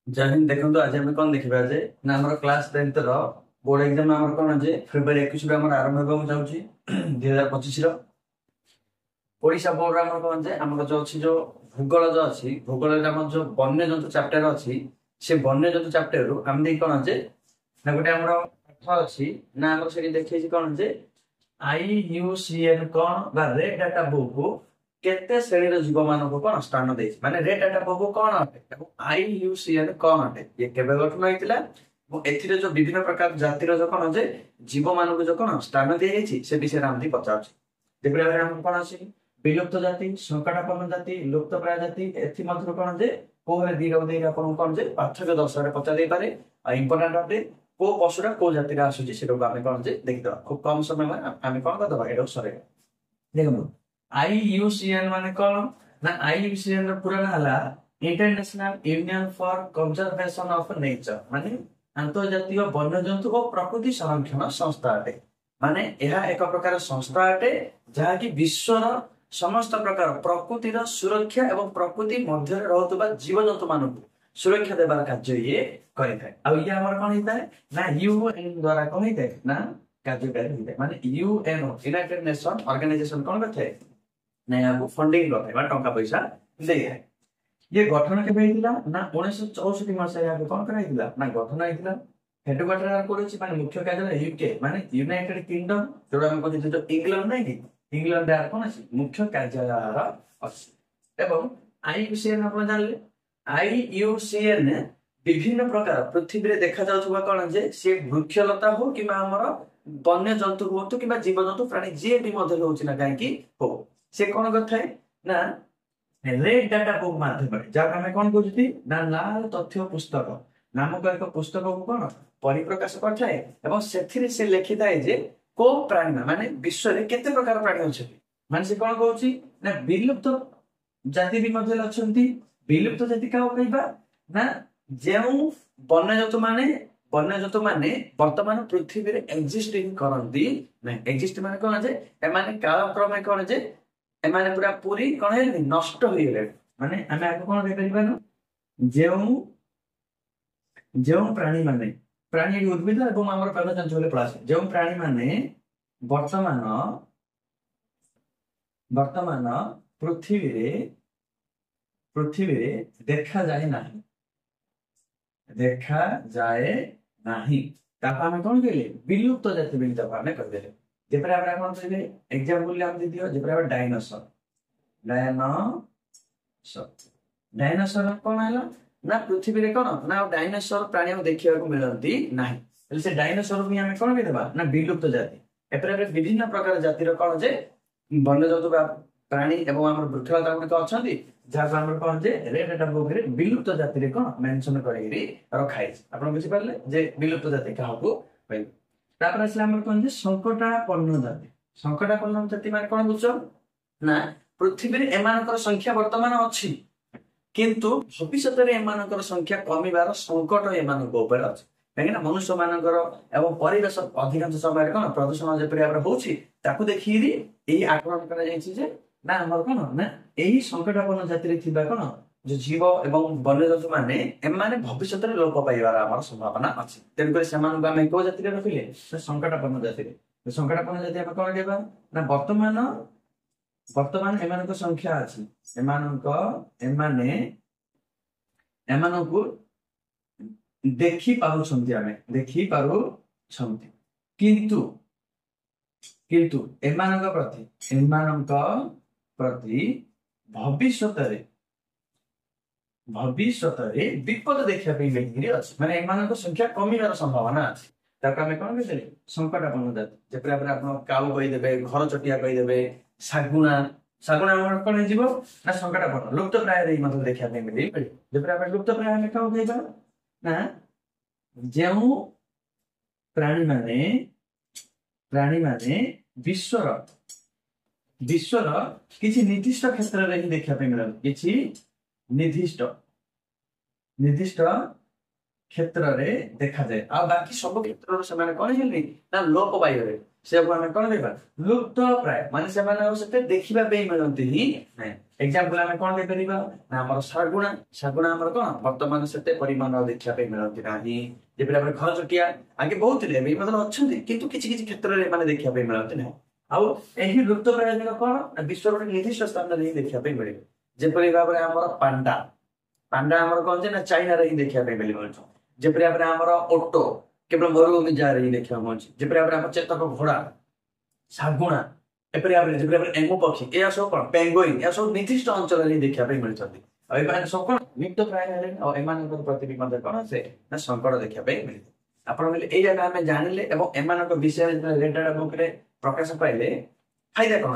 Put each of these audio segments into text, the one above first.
जय हिंद। देखो आज आम कौन देखा जे ना आम क्लास 10th बोर्ड एग्जाम आम कौन जे फेब्रुआरी 21 आरंभ होगा जाऊँगी 2025 ओडिशा बोर्ड आम कौन जे आम जो अच्छी जो भूगोल जो अच्छी भूगोल आम जो वन्य जंतु चैप्टर अच्छी से वन्य जंतु चैप्टर रु आम कौन जे ना गोटे आम पाठ अच्छी ना आम से देखिए कौन जे IUCN कौन बा रेड डाटा बुक केते श्रेणीर जीव मानक कौन स्थान देछि माने रेड डाटा बुक कौन अटे एवं IUCN कौन अटे ये केबे गठन होइतिला एथिरे जो विभिन्न प्रकार जातिर जो कौन जे जीव मानक जो कौन स्थान दिया जाइछि से विषय रामदी पचाउछि जेबरे हम कौन अछि विलुप्त जाति संकटापन्न जाति लुप्तप्राय जाति एथि मध्य कौन जे कोहे दी रौ दे आपन कौन जे पार्थक्य दर्शय पचा दे पारे आ इंपोर्टेंट अटे को पशुरा को जातिर आसुछि सेटा आमे कौन जे देखिदो खूब कम समय में आमे कौन करदबा एडो सरे देखो IUCN माने कौन ना IUCN रो पूरा नाम हला international union for conservation of nature माने अंतर्जातीय वन्यजंतु और प्रकृति संरक्षण संस्था अटे माने यह एक प्रकार संस्था अटे जहा कि विश्वर समस्त प्रकार प्रकृतिर सुरक्षा एवं प्रकृति मध्य रहतबा जीवजंतु मानक सुरक्षा देबार कार्य ये करिथाय आ ये हमर कोन हिताय ना UN द्वारा कोन हिताय ना कार्यकारी हिताय माने UN यूनाइटेड नेशन ऑर्गेनाइजेशन कोन करथाय ना यहाँ फंडिंग करथाय टंका पैसा दे ये गठन केबे हितला ना 1964 मसिया यहाँ कोन कराइतला ना गठन हितला हेडक्वार्टर कोड अछि माने मुख्य कार्यालय UK माने यूनाइटेड किंगडम जोडा हम कहै जो इंग्लैंड नै कि इंग्लैंड रे कोन अछि मुख्य कार्यालय अछि एवं IUCN आपण जानले IUCN विभिन्न प्रकार पृथ्वी रे देखा जाउथबा कोन जे से वृक्षलता हो किबा हमर वन्य जंतु हो तो किबा जीव जंतु प्राणी जे भी मध्य होछि ना काहे कि हो से कोन करथाय ना रेड डाटा बुक माध्यम जहाँ आम कौन कहते ना लाल तथ्य पुस्तक नामक एक पुस्तक को कौन परिप्रकाश करता से लिखि थाए जे को प्राणी माने विश्व रे केते प्रकार प्राणी अछि माने से कौन कहउछि ना विलुप्त जाति भी मध्य अछंती विलुप्त जाति का कहबा ना जेउ वन्य जंतु माने वर्तमान पृथ्वी रे एक्जिस्टिंग करंती ना एक्जिस्ट माने कोन जे ए माने कालक्रमे कोन जे एमाने पूरा पूरी कोन है नष्ट होई गेले माने हमें आको कोन देख परिबा न जेउ जेउ प्राणी उद्भिद एवं हमर प्राण जंतु होले प्लास जेउ प्राणी माने वर्तमान वर्तमान पृथ्वी रे देखा जाए नाही तापा हम कोन गेले विलुप्त जाति बिन तापा ने कर देले जेपरा हमरा कोन कहबे एग्जांपल हम दे दियो जेपरा डायनासोर डायनासोर कोन हला ना पृथ्वी रे कोन ना डायनासोर प्राणी हम देखिया को मिलंती नाही तले से डायनासोर भी हमें कोन भी देबा ना विलुप्त जाति एपरा विभिन्न प्रकार जाति रो कोन जे वन्य जंतु प्राणी एवं हमर वृक्षलता को अछंती जहा हमर कोन जे रेड डाटा बुक रे विलुप्त जाति रे कोन मेंशन करेरी रखाई आपण बुझि पारले जे विलुप्त जाति काहको पाइ तापर असला हमर कोन जे संकटापन्न जाति माने कोन बुझो ना पृथ्वी रे एमानकर संख्या वर्तमान अछि किंतु भविष्य रे एमानकर संख्या कमिबार संकट एमानक ऊपर अछि काहेना मनुष्य मानकर एवं परिवेश अधिकांश समय कोन प्रदूषण जे परिया होछि ताकू देखिरि एही आकलन करा जायछि जे ना हमर कोन ना एही संकटापन्न जाति रे थिबा कोन जो जीव एवं वन्यजंतु माने एमाने भविष्य रे लोप पाइबार हमर संभावना अछि तेन कर समान बामे को जाति रे रखिले संकटापन्न जाति रे संकटापन्न जाति हम कोन देबा ना वर्तमान एमानक संख्या अछि एमानकु देखि पारु छंती आमे देखि पारु छंती किंतु एमानक प्रति भविष्यत रे विपद देखिया पे लेकिरि अछि माने एमानक संख्या कमिबार संभावना अछि ताका हमें कोन कहले संकटापन्न जाति जेपरा पर आपण काउ कहि देबे घर चटिया कहि देबे सागुना हमर कोन जीव ना संकटापन्न लुप्त प्राय रे मतलब देखिया पे मिली जेपरा पर लुप्त प्राय में काउ कहबा ना जेउ प्राणी माने विश्वर किछि निर्दिष्ट क्षेत्र रे देखिया पे मिलल किछि निर्दिष्ट କ୍ଷେତ୍ରରେ ଦେଖାଯାଏ ଆଉ ବାକି ସବୁ କ୍ଷେତ୍ରରେ ସେମାନେ କଣ ହେଲେ ନା ଲୋପ ପାଇଗଲେ ସେକୁ ଆମେ କଣ କହିବା ଲୁପ୍ତ ପ୍ରାୟ ମାନେ ସେମାନେ ଆଉ ସେତେ ଦେଖିବା ପାଇଁ ମିଳନ୍ତି ହିଁ ନାହିଁ ଏକ୍ସାମ୍ପଲ ଆମେ କଣ ଦେଇପାରିବା ନା ଆମର ଶାଗୁଣା ଶାଗୁଣା ଆମର କଣ ବର୍ତ୍ତମାନ ସେତେ ପରିମାଣର ଦେଖିବା ପାଇଁ ମିଳନ୍ତି ନାହିଁ ଯେପରି ଆମର ଘରଚଟିଆ ଆଗେ ବହୁତ ଥିଲେ ଏବେ ମଧ୍ୟ ଅଛନ୍ତି କିନ୍ତୁ କିଛି କିଛି କ୍ଷେତ୍ରରେ ମାନେ ଦେଖିବା ପାଇଁ ମିଳନ୍ତି ନାହିଁ ଆଉ ଏହି ଲୁପ୍ତ ପ୍ରାୟ ଯାକ କଣ ବିଶ୍ୱର ଗୋଟେ ନିର୍ଦ୍ଦିଷ୍ଟ ସ୍ଥାନରେ ହିଁ ଦେଖିବା ପାଇଁ ମିଳିବ ଯେପରି ଭାବରେ ଆମର ପାଣ୍ଡା ପାଣ୍ଡା ଆମର କଣ ଯେ ନା ଚାଇନାରେ ହିଁ ଦେଖିବା ପାଇଁ ମିଳିବ ଯେପରି ଭାବରେ ଆମର ଓଟୋ କେବଳ ମରୁଭୂମି ଜାଗାରେ ହିଁ ଦେଖିବାକୁ ମିଳୁଛି ଯେପରି ଭାବରେ ଆମର ଚେତକ ଘୋଡା ଶାଗୁଣା ଏପରି ଭାବରେ ଯେପରି ଭାବରେ ଏମୁ ପକ୍ଷୀ ଏହା ସବୁ କଣ ପେଙ୍ଗୁଇନ ଏହା ସବୁ ନିର୍ଦ୍ଦିଷ୍ଟ ଅଞ୍ଚଳରେ ହିଁ ଦେଖିବା ପାଇଁ ମିଳିଛନ୍ତି ଆଉ ଏମାନେ ସବୁ କଣ ଲୁପ୍ତ ପ୍ରାୟ ହେଲେ ଆଉ ଏମାନଙ୍କ ପ୍ରତି ବି ମଧ୍ୟ କଣ ସେ ନା ସଙ୍କଟ ଦେଖିବା ପାଇଁ ମିଳିଥାଏ ଆପଣ କହିଲେ ଏଇ ଜାଗା ଆମେ ଜାଣିଲେ ଏବଂ ଏମାନଙ୍କ ବିଷୟରେ ରିଲେଟେଡ ବୁକରେ ପ୍ରକାଶ ପାଇଲେ ଫାଇଦା କଣ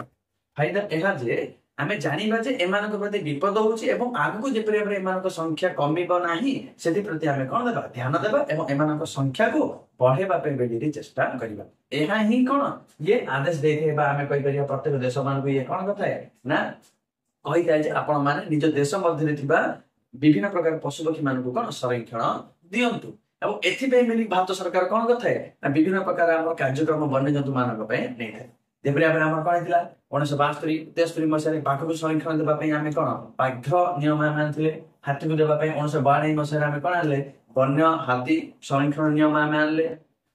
ଫାଇଦା ଏହା ଯେ ଆମେ ଜାଣିବା ଯେ ଏମାନଙ୍କ ପ୍ରତି ବିପଦ ହଉଛି ଏବଂ ଆଗକୁ ଯେପରି ଭାବରେ ଏମାନଙ୍କ ସଂଖ୍ୟା କମିବ ନାହିଁ ସେଥିପ୍ରତି ଆମେ କଣ ଦେବା ଧ୍ୟାନ ଦେବା ଏବଂ ଏମାନଙ୍କ ସଂଖ୍ୟାକୁ ବଢେଇବା ପାଇଁ ବେଲି ଚେଷ୍ଟା କରିବା ଏହା ହିଁ କଣ ଇଏ ଆଦେଶ ଦେଇଥାଏ ବା ଆମେ କହିପାରିବା ପ୍ରତ୍ୟେକ ଦେଶ ମାନଙ୍କୁ ଇଏ କଣ କରିଥାଏ ନା କହିଥାଏ ଯେ ଆପଣ ମାନେ ନିଜ ଦେଶ ମଧ୍ୟରେ ଥିବା ବିଭିନ୍ନ ପ୍ରକାର ପଶୁପକ୍ଷୀ ମାନଙ୍କୁ କଣ ସଂରକ୍ଷଣ ଦିଅନ୍ତୁ ଏବଂ ଏଥିପାଇଁ ମିଳି ଭାରତ ସରକାର କଣ କରିଥାଏ ନା ବିଭିନ୍ନ ପ୍ରକାର ଆମର କାର୍ଯ୍ୟକ୍ରମ ବନ୍ୟଜନ୍ତୁ ମାନଙ୍କ ପାଇଁ ନେଇଥାଏ ଯେପରି ଭାବରେ ଆମର କଣ ହେଇଥିଲା 1972-73 ମସିହାରେ ବାଘକୁ ସଂରକ୍ଷଣ ଦେବା ପାଇଁ ଆମେ କଣ ବାଘ ନିୟମ ଆମେ ଆଣିଥିଲେ ହାତୀକୁ ଦେବା ପାଇଁ 1992 ମସିହାରେ ଆମେ କଣ ଆଣିଲେ ବନ୍ୟ ହାତୀ ସଂରକ୍ଷଣ ନିୟମ ଆମେ ଆଣିଲେ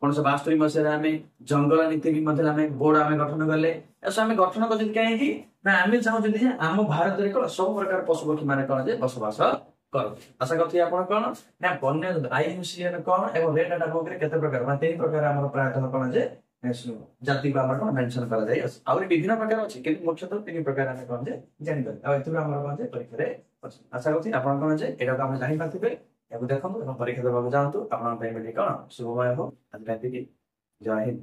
1972 ମସିହାରେ ଆମେ ଜଙ୍ଗଲ ନୀତି ବି ମଧ୍ୟ ଆମେ ବୋର୍ଡ ଆମେ ଗଠନ କଲେ ଏସବୁ ଆମେ ଗଠନ କରିଛନ୍ତି କାହିଁକି ନା ଆମେ ଚାହୁଁଛନ୍ତି ଯେ ଆମ ଭାରତରେ କଣ ସବୁ ପ୍ରକାର ପଶୁପକ୍ଷୀ ମାନେ କଣ ଯେ ବସବାସ କରନ୍ତି ଆଶା କରୁଛି ଆପଣ କଣ ନା ବନ୍ୟ IUCN କଣ ଏବଂ ରେଡ୍ ଡାଟା ବୁକରେ କେତେ ପ୍ରକାର ମାନେ 3 ପ୍ରକାର ଆମର ପ୍ରାୟତଃ କଣ ଯେ ଜାତି ବା ଆମର କଣ ମେନସନ କରାଯାଇ ଅଛି ଆହୁରି ବିଭିନ୍ନ ପ୍ରକାର ଅଛି କିନ୍ତୁ ମୁଖ୍ୟତଃ 3 ପ୍ରକାର ଆମେ କଣ ଯେ ଜାଣିପାରିବା ଆଉ ଏଥିରୁ ଆମର କଣ ଯେ ପରୀକ୍ଷାରେ ଅଛି ଆଶା କରୁଛି ଆପଣ କଣ ଯେ ଏଟାକୁ ଆମେ ଜାଣିପାରିଥିବେ ଏହାକୁ ଦେଖନ୍ତୁ ଏବଂ ପରୀକ୍ଷା ଦେବାକୁ ଯାଆନ୍ତୁ ଆପଣଙ୍କ ପାଇଁ ବୋଲି କଣ ଶୁଭମୟ ହଉ ଆଜି ରାତିକି ଜୟ ହିନ୍ଦ।